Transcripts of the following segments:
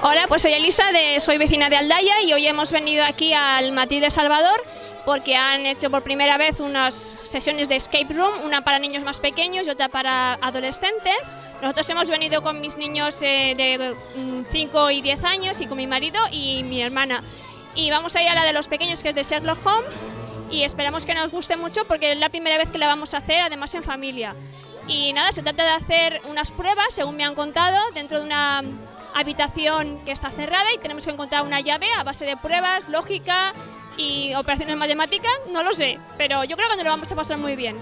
Hola, pues soy Elisa, soy vecina de Aldaya y hoy hemos venido aquí al Matilde Salvador porque han hecho por primera vez unas sesiones de escape room, una para niños más pequeños y otra para adolescentes. Nosotros hemos venido con mis niños de 5 y 10 años y con mi marido y mi hermana. Y vamos a ir a la de los pequeños, que es de Sherlock Holmes, y esperamos que nos guste mucho porque es la primera vez que la vamos a hacer, además en familia. Y nada, se trata de hacer unas pruebas, según me han contado, dentro de una habitación que está cerrada y tenemos que encontrar una llave a base de pruebas, lógica y operaciones matemáticas, no lo sé, pero yo creo que nos lo vamos a pasar muy bien.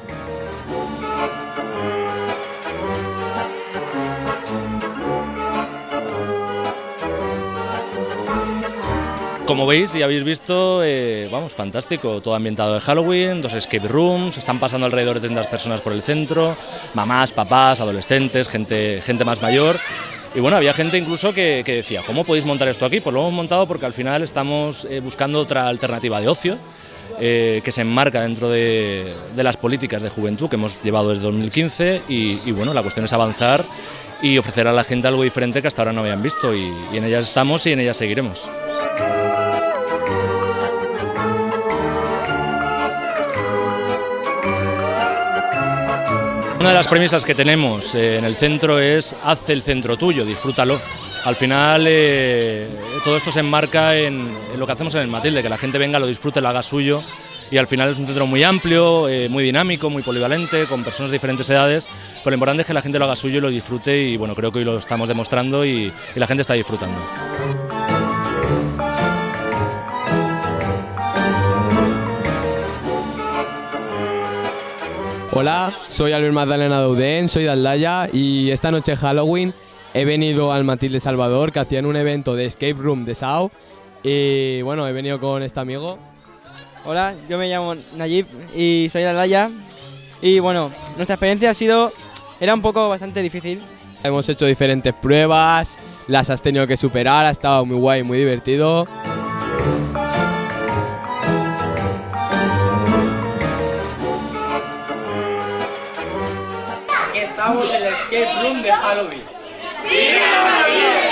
Como veis y habéis visto, vamos, fantástico, todo ambientado de Halloween, 2 escape rooms, están pasando alrededor de 300 personas por el centro, mamás, papás, adolescentes, gente más mayor. Y bueno, había gente incluso que decía, ¿cómo podéis montar esto aquí? Pues lo hemos montado porque al final estamos buscando otra alternativa de ocio que se enmarca dentro de las políticas de juventud que hemos llevado desde 2015 y bueno, la cuestión es avanzar y ofrecer a la gente algo diferente que hasta ahora no habían visto y en ellas estamos y en ellas seguiremos. Una de las premisas que tenemos en el centro es haz el centro tuyo, disfrútalo. Al final todo esto se enmarca en lo que hacemos en el Matilde, que la gente venga, lo disfrute, lo haga suyo y al final es un centro muy amplio, muy dinámico, muy polivalente, con personas de diferentes edades, pero lo importante es que la gente lo haga suyo y lo disfrute y bueno, creo que hoy lo estamos demostrando y la gente está disfrutando. Hola, soy Albert Magdalena Daudén, soy de Aldaya y esta noche Halloween he venido al Matilde Salvador, que hacían un evento de escape room de SAO y bueno, he venido con este amigo. Hola, yo me llamo Nayib y soy de Aldaya y bueno, nuestra experiencia era un poco bastante difícil. Hemos hecho diferentes pruebas, las has tenido que superar, ha estado muy guay, muy divertido. Estamos en el escape room de Halloween. ¡Viva la vida!